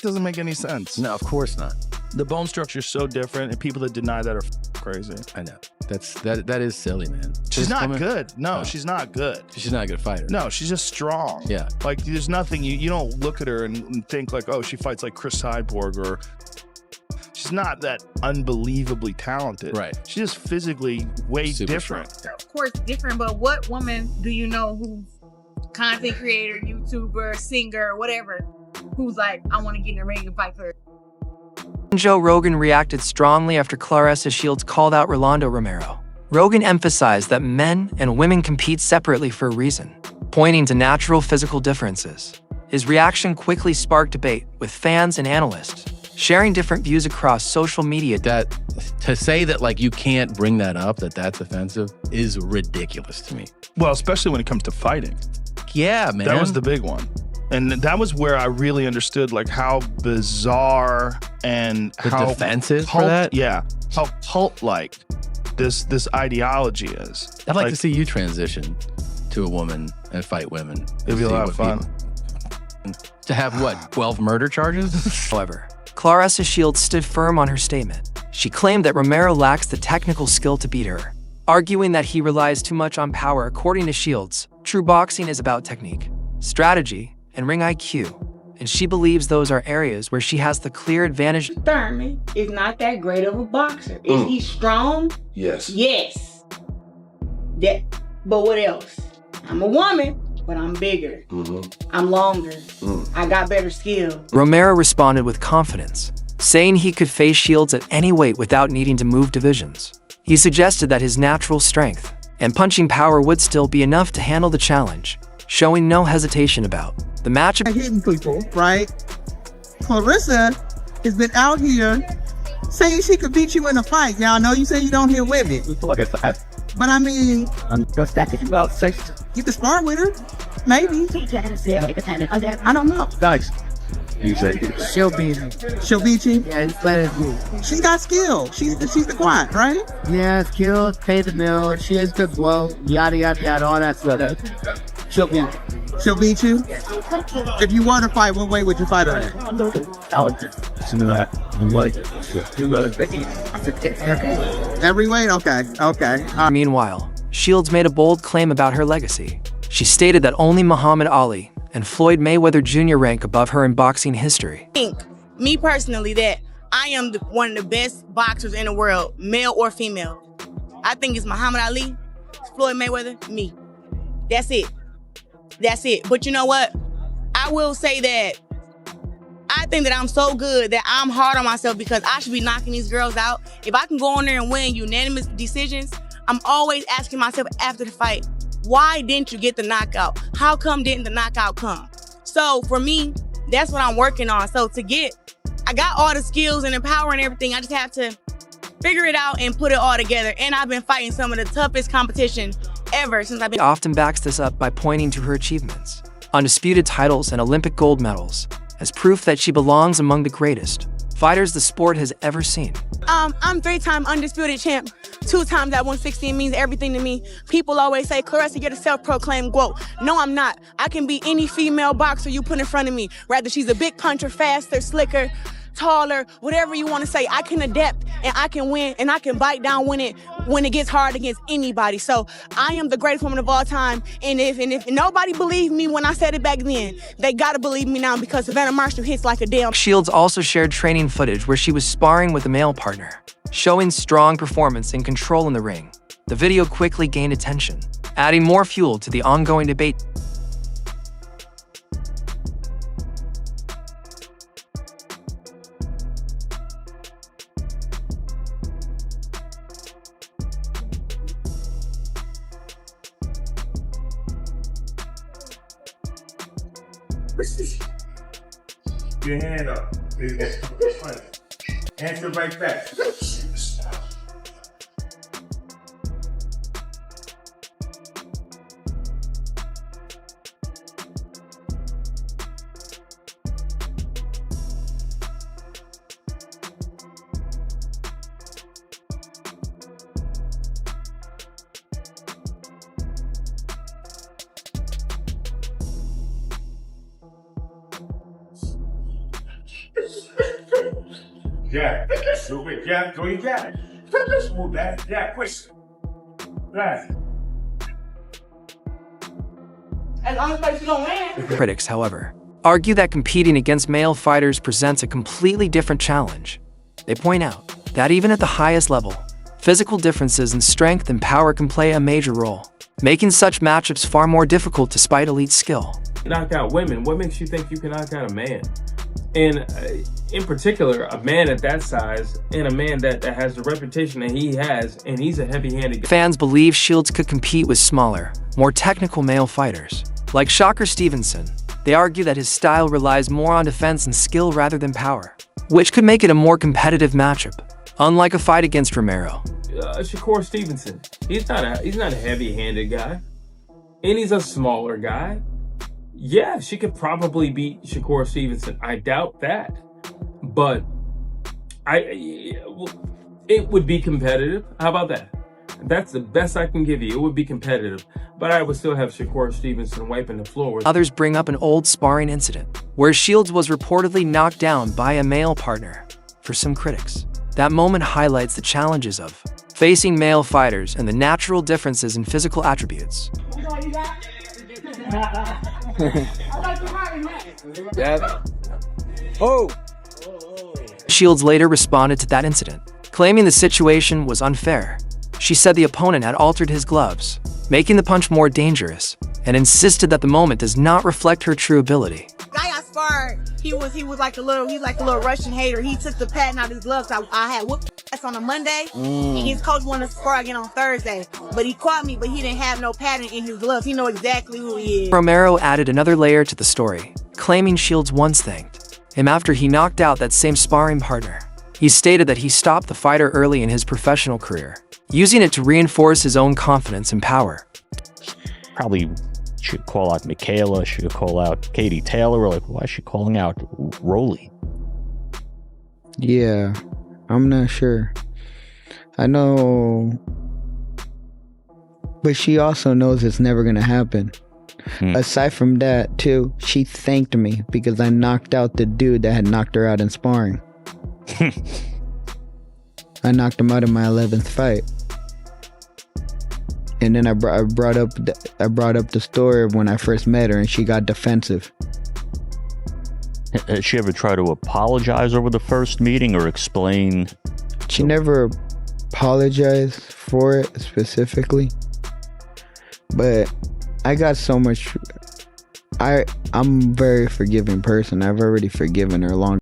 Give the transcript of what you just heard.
doesn't make any sense. No, of course not. The bone structure is so different, and people that deny that are crazy. I know. That is silly, man. She's not good. No, she's not good. She's not a good fighter. No, she's just strong. Yeah. Like, there's nothing, you don't look at her and think like, oh, she fights like Chris Cyborg, or she's not that unbelievably talented. Right. She's just physically way Super different. strong. Of course, different, but what woman do you know who's content creator, YouTuber, singer, whatever, who's like, I want to get in the ring and fight for her? Joe Rogan reacted strongly after Claressa Shields called out Rolando Romero. Rogan emphasized that men and women compete separately for a reason, pointing to natural physical differences. His reaction quickly sparked debate, with fans and analysts sharing different views across social media. That to say that like you can't bring that up, that's offensive, is ridiculous to me. Well, especially when it comes to fighting. Yeah, man. That was the big one. And that was where I really understood like how bizarre and how defensive for that? Yeah, how cult-like this ideology is. I'd like to see you transition to a woman and fight women. It'd be a lot of fun. To have what, 12 murder charges? However, Claressa Shields stood firm on her statement. She claimed that Romero lacks the technical skill to beat her, arguing that he relies too much on power. According to Shields, true boxing is about technique, strategy, and ring IQ, and she believes those are areas where she has the clear advantage. Thurman is not that great of a boxer. Is he strong? Yes. Yes. But what else? I'm a woman, but I'm bigger. I'm longer. I got better skill. Romero responded with confidence, saying he could face Shields at any weight without needing to move divisions. He suggested that his natural strength and punching power would still be enough to handle the challenge, showing no hesitation about the match. Hitting people, right? Claressa has been out here saying she could beat you in a fight. Now, I know you say you don't hit women. Look at that. But I mean, About 6. you can spar with her. Maybe. I don't know. Nice. You say She'll beat you. She'll beat you? Yeah, it's better than me. She's got skill. She's the quad, right? Yeah, skill, pay the bill, she has good blow, yada, yada, yada, all that stuff. She'll be. She'll beat you? If you want to fight, what way would you fight her at? Every weight? Okay. Meanwhile, Shields made a bold claim about her legacy. She stated that only Muhammad Ali and Floyd Mayweather Jr. rank above her in boxing history. I think, me personally, that I am one of the best boxers in the world, male or female. I think it's Muhammad Ali, Floyd Mayweather, me. That's it. But you know what? I will say that I think that I'm so good that I'm hard on myself because I should be knocking these girls out. If I can go in there and win unanimous decisions, I'm always asking myself after the fight, why didn't you get the knockout? How come didn't the knockout come? So for me, that's what I'm working on. So I got all the skills and the power and everything. I just have to figure it out and put it all together. And I've been fighting some of the toughest competition ever since I've been. She often backs this up by pointing to her achievements, undisputed titles and Olympic gold medals, as proof that she belongs among the greatest fighters the sport has ever seen. I'm 3-time undisputed champ. 2 times at 160 means everything to me. People always say, Claressa, you're the self-proclaimed GOAT. No, I'm not. I can be any female boxer you put in front of me. Rather, she's a big puncher, faster, slicker, taller, whatever you want to say. I can adapt and I can win and I can bite down when it gets hard against anybody. So I am the greatest woman of all time. And if nobody believed me when I said it back then, they gotta believe me now because Savannah Marshall hits like a damn. Shields also shared training footage where she was sparring with a male partner, showing strong performance and control in the ring. The video quickly gained attention, adding more fuel to the ongoing debate. Get your hand up. Answer right back. Jab. Stupid jab. Throw your jab. Just move that. Jab. Quick. Right. As long as you don't land. Critics, however, argue that competing against male fighters presents a completely different challenge. They point out that even at the highest level, physical differences in strength and power can play a major role, making such matchups far more difficult despite elite skill. Knock out women. What makes you think you can knock out a man? And in particular, a man at that size and a man that has the reputation that he has, and he's a heavy-handed guy. Fans believe Shields could compete with smaller, more technical male fighters. Like Shocker Stevenson, they argue that his style relies more on defense and skill rather than power, which could make it a more competitive matchup, unlike a fight against Romero. Shakur Stevenson, he's not a heavy-handed guy, and he's a smaller guy. Yeah, she could probably beat Shakur Stevenson. I doubt that, but it would be competitive. How about that? That's the best I can give you. It would be competitive, but I would still have Shakur Stevenson wiping the floor. Others bring up an old sparring incident where Shields was reportedly knocked down by a male partner. For some critics, that moment highlights the challenges of facing male fighters and the natural differences in physical attributes. Shields later responded to that incident, claiming the situation was unfair. She said the opponent had altered his gloves, making the punch more dangerous, and insisted that the moment does not reflect her true ability. Guy I sparred, he was like a little Russian hater. He took the patent out of his gloves. I had whooped ass on a Monday, and his coach wanted to spar again on Thursday. But he caught me, but he didn't have no patent in his gloves. He know exactly who he is. Romero added another layer to the story, claiming Shields once thanked him after he knocked out that same sparring partner. He stated that he stopped the fighter early in his professional career, using it to reinforce his own confidence and power. Probably should call out Michaela, should call out Katie Taylor. Like, why is she calling out Rolly? Yeah, I'm not sure. I know, but she also knows it's never gonna happen. Aside from that, too, she thanked me because I knocked out the dude that had knocked her out in sparring. I knocked him out in my 11th fight. And then I brought up the story of when I first met her, and she got defensive. Did she ever try to apologize over the first meeting or explain? She never apologized for it specifically, but I got so much. I'm a very forgiving person. I've already forgiven her long